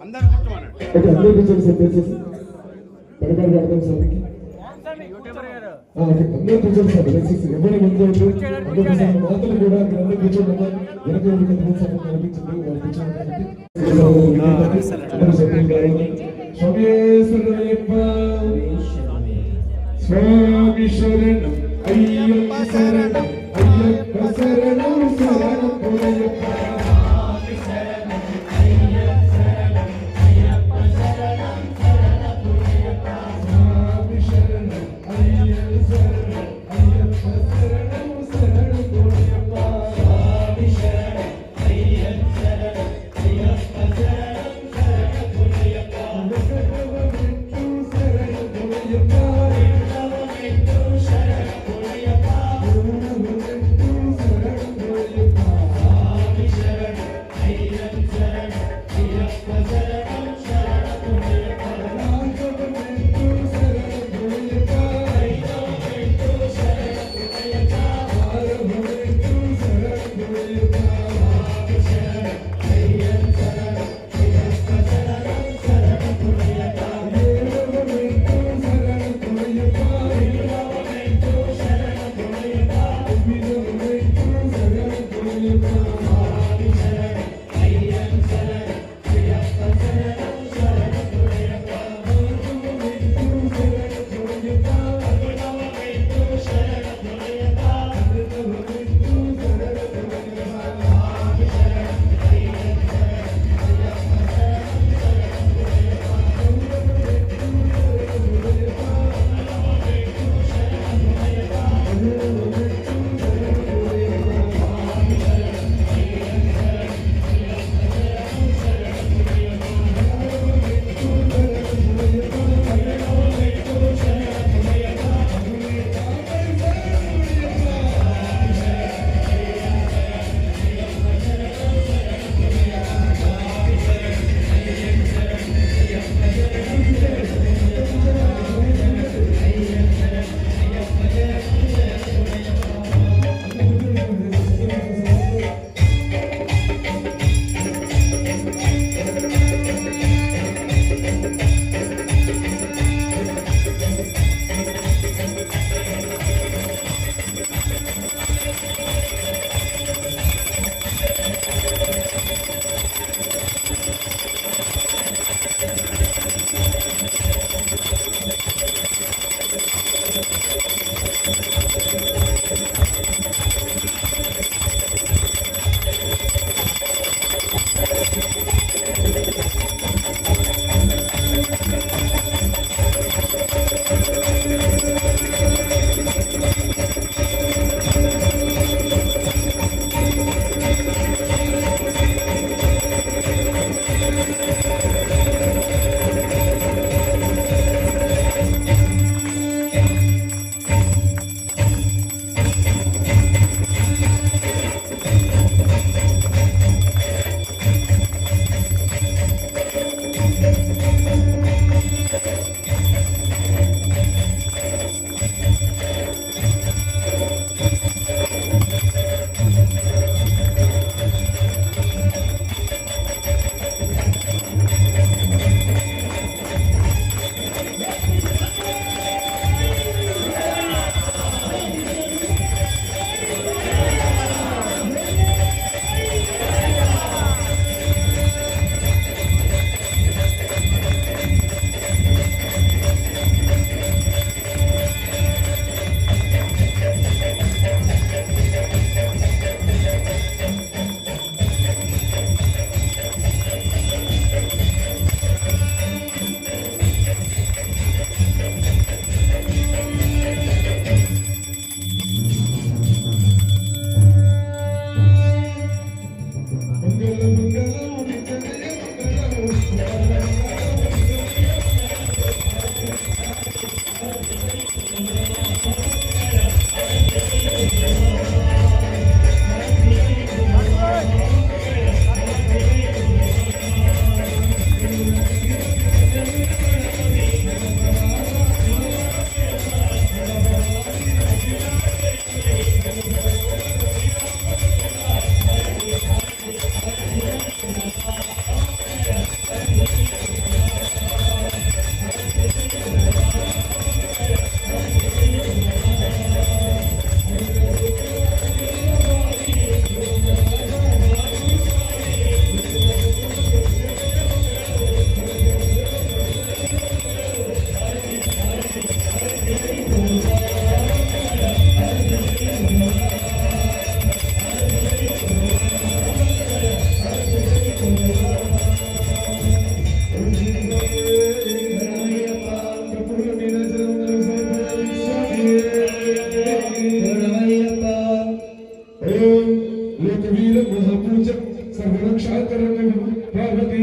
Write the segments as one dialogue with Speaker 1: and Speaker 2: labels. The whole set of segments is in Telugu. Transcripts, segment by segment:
Speaker 1: అందరూ కూర్చోమన్నాడు.
Speaker 2: ఓకే, అందరూ కూర్చోండి సార్. దయచేసి పడకారు పడతాం సార్. అందరూ కూర్చోండి సార్. దయచేసి ఎవరి ముందు మాటలు కూడా అందరూ కూర్చోండి. వెనక కనిపించింది వాళ్ళు కూర్చోండి కాబట్టి స్వామి శరణం అయ్యప్ప శరణం అయ్యప్ప శరణం శరణం అయ్యప్ప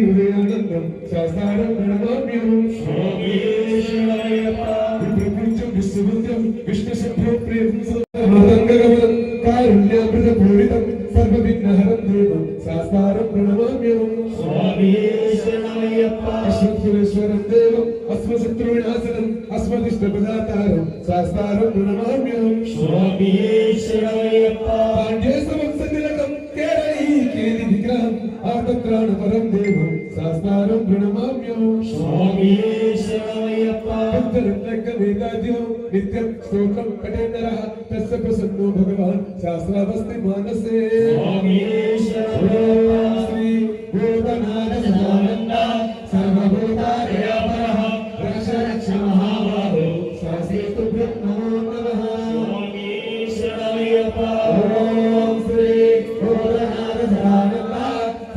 Speaker 2: హృదయానందం శాస్త్రం ప్రణమామ్యం ప్రపంచం విశ్వముద్రం విష్ణు శుభ్రో ప్రియం మృదంగగమనం కారుణ్యామృత పూరితం సర్వ విఘ్నహరం దేవం శాస్త్రం ప్రణమామ్యం అశ్వత్సురేశ్వరం దేవం అశ్వశత్రువినాశనం అశ్వదిష్టపదాతారం శాస్త్రం ప్రణమామ్యం పాండ్యేశవంశతిలకం కేరళీ కేలి విగ్రహం ఆర్తత్రాణపరం దేవం శాస్త్రం ప్రణమామ్యం వేదాద్యం నిత్యం స్తోత్రం పఠేంద్ర తస్య ప్రసన్నో భగవాన్ శాస్త్రావస్తి మానసే శ్రీ భూతనాథ సదానంద సర్వభూతాదయాపరః రక్ష రక్ష మహాబాహో శాస్త్రేతుభ్యం నమో నమః ఓం శ్రీ భూతనాథ సదానంద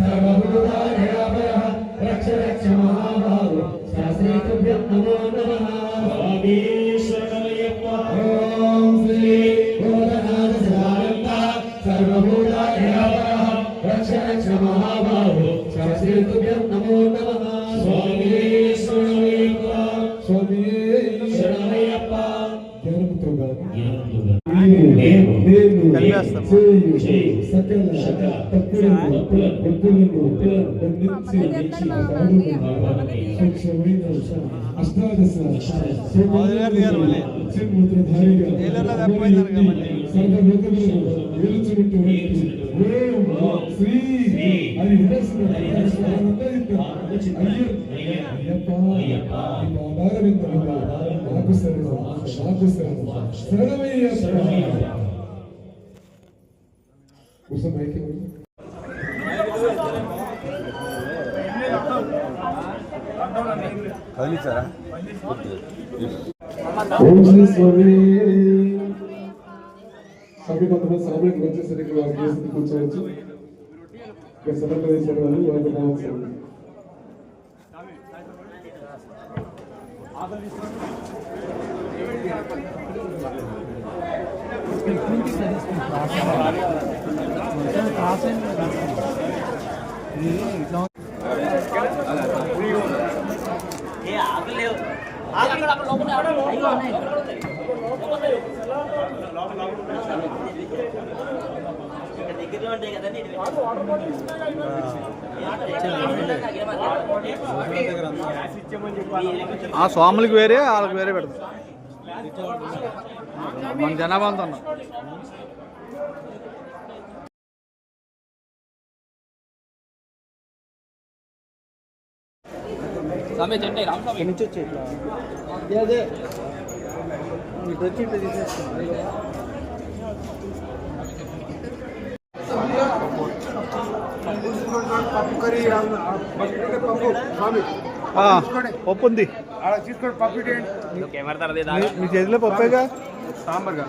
Speaker 2: సర్వభూతాదయాపరః రక్ష రక్ష మహాబాహో శాస్త్రేతుభ్యం నమో నమః ఓం శ్రీ భూతనాథ సదానంద సర్వభూతాదయాపరః రక్ష రక్ష మహాబాహో శాస్త్రేతుభ్యం నమో నమః స్వామి శరణమయ్యప్ప జ్ఞానముతో సకల తప్పులను అష్టాదశ చిన్ముద్రధారిగా సర్వలోకములను ఏలుచున్నటువంటి ఓం శ్రీ అని నాకు శరణమయ్యప్ప ఓం శ్రీ స్వామి సభ్యులు కొంతమంది సామాన్యులకు వచ్చేసరికి వారికి చేసి కూర్చోవచ్చు సభలో వేసిన వాళ్ళు వారికి రావచ్చు
Speaker 1: ఆ స్వాములకి వేరే వాళ్ళకి వేరే పెడతాం మన జనాభా అంతా ఉన్నాం నుంచి వచ్చి అదే ఇటు వచ్చి ఇట్లా తీసేస్తున్నాం పప్పు ఉంది
Speaker 3: తీసుకోండి పప్పు
Speaker 1: మీ చేతిలో పప్పేగా
Speaker 3: సాంబార్